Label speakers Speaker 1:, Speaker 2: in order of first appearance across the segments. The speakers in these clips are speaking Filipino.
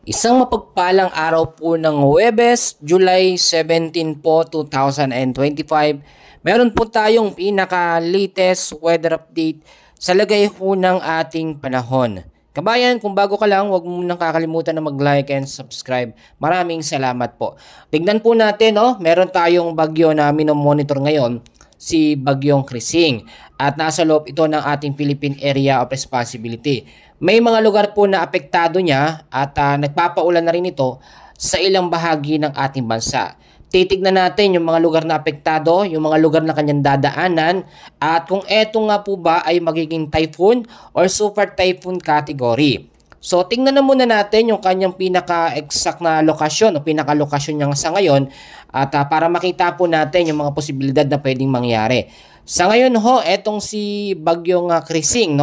Speaker 1: Isang mapagpalang araw po ng Huwebes, July 17 po, 2025. Meron po tayong pinaka-latest weather update sa lagay po ng ating panahon. Kabayan, kung bago ka lang, huwag mo nang kakalimutan na mag-like and subscribe. Maraming salamat po. Tignan po natin, meron tayong bagyo na minomonitor ngayon, si Bagyong Krising. At nasa loob ito ng ating Philippine Area of Responsibility. May mga lugar po na apektado niya at nagpapaulan na rin ito sa ilang bahagi ng ating bansa. Titignan natin yung mga lugar na apektado, yung mga lugar na kanyang dadaanan, at kung eto nga po ba ay magiging typhoon or super typhoon category. So tingnan na muna natin yung kanyang pinaka-exact na lokasyon o pinaka-lokasyon niya sa ngayon at para makita po natin yung mga posibilidad na pwedeng mangyari. Sa ngayon etong si Bagyong Krising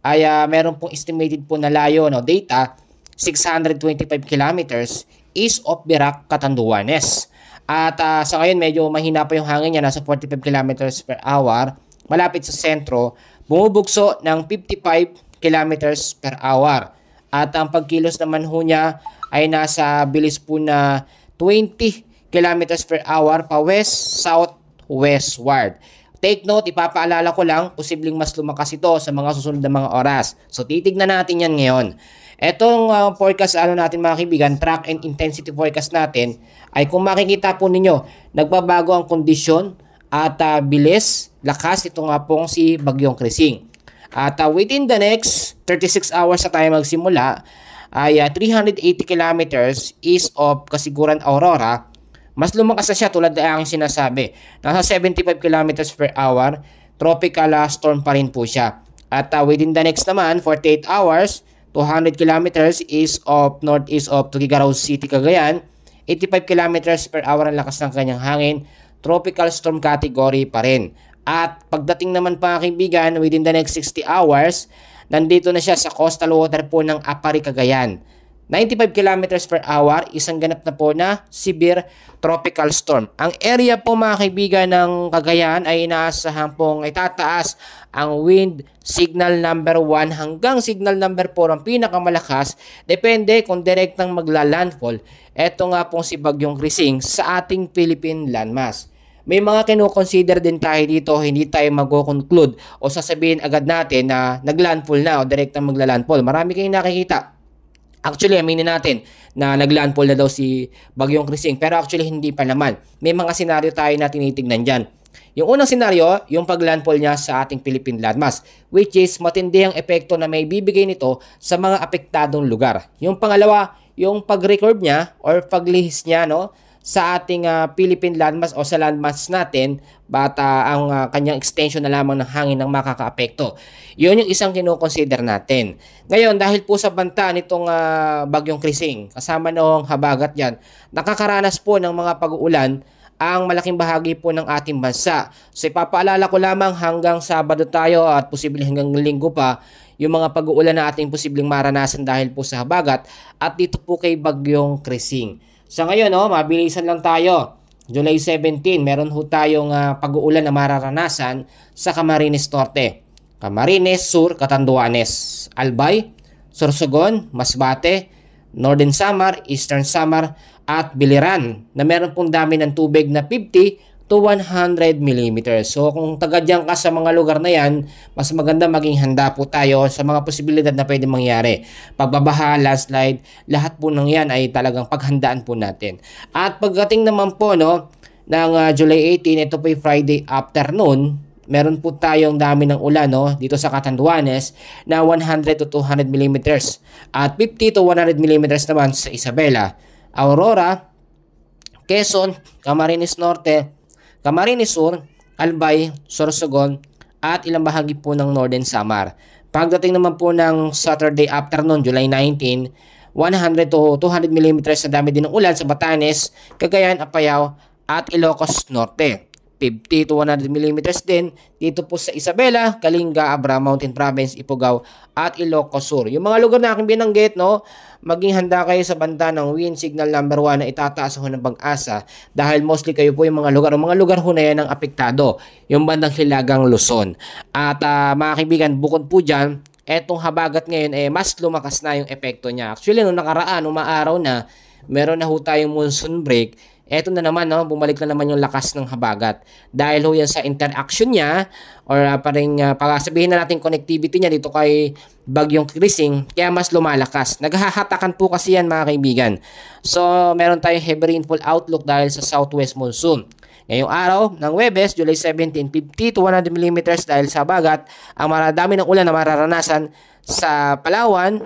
Speaker 1: ay meron pong estimated po na layo data 625 kilometers east of Virac, Catanduanes. At sa ngayon medyo mahina pa yung hangin niya, nasa 45 kilometers per hour. Malapit sa sentro, bumubugso ng 55 kilometers per hour. At ang pagkilos naman niya ay nasa bilis po na 20 kilometers per hour pa west, south, westward. Take note, ipapaalala ko lang, posibleng mas lumakas ito sa mga susunod na mga oras. So titignan natin yan ngayon. Etong forecast natin mga kaibigan, track and intensity forecast natin, ay kung makikita po ninyo, nagbabago ang kondisyon at bilis, lakas ito nga pong si Bagyong Krising. At within the next 36 hours na tayo magsimula, ay 380 kilometers east of Kasiguran, Aurora. Mas lumakas na siya tulad na aking sinasabi. Nasa 75 kilometers per hour, tropical storm pa rin po siya. At within the next naman, 48 hours, 200 kilometers east of northeast of Tuguegarao City, Cagayan. 85 kilometers per hour ang lakas ng kanyang hangin. Tropical storm category pa rin. At pagdating naman pa kaibigan, within the next 60 hours, nandito na siya sa coastal water po ng Apari, Cagayan. 95 kilometers per hour, isang ganap na po na severe tropical storm. Ang area po mga kaibigan ng Cagayan ay inaasahan pong itataas ang wind signal number 1 hanggang signal number 4 ang pinakamalakas. Depende kung direktang magla-landfall. Ito nga pong si Bagyong Krising sa ating Philippine landmass. May mga kino-consider din tayo dito, hindi tayo mag-conclude o sasabihin agad natin na nag-landfall na o direktang magla-landfall. Marami kayong nakikita. Actually, aminin natin na nag-landfall na daw si Bagyong Krising. Pero actually, hindi pa naman. May mga senaryo tayo na tinitignan dyan. Yung unang senaryo, yung pag-landfall niya sa ating Philippine landmass. Which is matindi ang epekto na may bibigay nito sa mga apektadong lugar. Yung pangalawa, yung pag-record niya or paglihis niya sa ating Philippine landmass o sa landmass natin, ang kanyang extension na lamang ng hangin ng makakaapekto. Yun yung isang kino-consider natin. Ngayon, dahil po sa banta nitong Bagyong Krising, kasama noong habagat yan, nakakaranas po ng mga pag-uulan ang malaking bahagi po ng ating bansa. So ipapaalala ko lamang hanggang Sabado tayo at posibleng hanggang Linggo pa yung mga pag-uulan na ating posibleng maranasan dahil po sa habagat at dito po kay Bagyong Krising. Sa ngayon, mabilisan lang tayo. July 17, meron tayong pag-uulan na mararanasan sa Camarines Norte, Camarines Sur, Catanduanes, Albay, Sorsogon, Masbate, Northern Samar, Eastern Samar, at Biliran na meron pong dami ng tubig na 50 to 100 mm. So kung taga dyan ka sa mga lugar na yan, mas maganda maging handa po tayo sa mga posibilidad na pwede mangyari. Pagbabaha, landslide, lahat po ng yan ay talagang paghandaan po natin. At pagdating naman po ng July 18, ito po yung Friday afternoon, meron po tayong dami ng ulan dito sa Catanduanes na 100 to 200 mm at 50 to 100 mm naman sa Isabela, Aurora, Quezon, Camarines Norte, Camarines Sur, Albay, Sorsogon, at ilang bahagi po ng Northern Samar. Pagdating naman po ng Saturday afternoon, July 19, 100 to 200 mm na dami din ng ulan sa Batanes, Cagayan, Apayao, at Ilocos Norte. 50 to 100 mm din dito po sa Isabela, Kalinga, Abra, Mountain Province, Ifugao, at Ilocos Sur. Yung mga lugar na aking binanggit, maging handa kayo sa banta ng wind signal number 1 na itataas ng pag-asa dahil mostly kayo po yung mga lugar na yan ang apektado, yung bandang Hilagang Luzon. At mga kaibigan, bukod po dyan, etong habagat ngayon mas lumakas na yung epekto niya. Actually, nung nakaraan, umaaraw na, meron na ho tayong monsoon break. Eto na naman, no, bumalik na naman yung lakas ng habagat. Dahil ho yan sa interaction niya, or sabihin na natin connectivity niya dito kay Bagyong Krising, kaya mas lumalakas. Naghahatakan po kasi yan, mga kaibigan. So, meron tayong heavy rainfall outlook dahil sa southwest monsoon. Ngayong araw ng Huwebes, July 17, 50 to 100 mm dahil sa habagat, ang maradami ng ulan na mararanasan sa Palawan,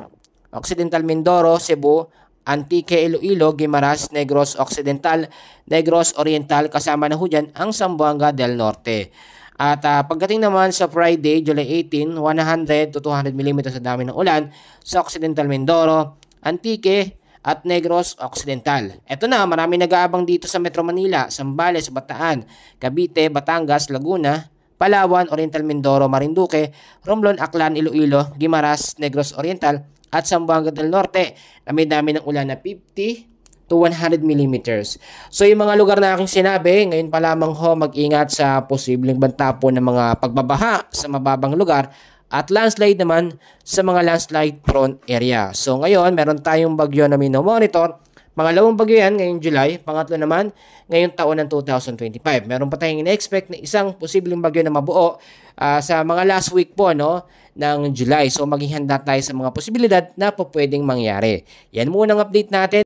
Speaker 1: Occidental Mindoro, Cebu, Antique, Iloilo, Guimaras, Negros Occidental, Negros Oriental, kasama na ho dyan ang Zamboanga del Norte. At pagdating naman sa Friday, July 18, 100 to 200 mm sa dami ng ulan sa Occidental Mindoro, Antique, at Negros Occidental. Ito na, marami nag-aabang dito sa Metro Manila, Zambales, Bataan, Cavite, Batangas, Laguna, Palawan, Oriental Mindoro, Marinduque, Romblon, Aklan, Iloilo, Guimaras, Negros Oriental, at Zamboanga del Norte na may dami ng ulan na 50 to 100 mm. So yung mga lugar na aking sinabi, ngayon pa lamang ho mag-ingat sa posibleng banta po ng mga pagbabaha sa mababang lugar at landslide naman sa mga landslide prone area. So ngayon, meron tayong bagyo na minomonitor. Pangalawang bagyo yan ngayong July, pangatlo naman ngayong taon ng 2025. Meron pa tayong in-expect na isang posibleng bagyo na mabuo sa mga last week po, no, ng July. So maging handa tayo sa mga posibilidad na po pwedeng mangyari. Yan muna ang update natin.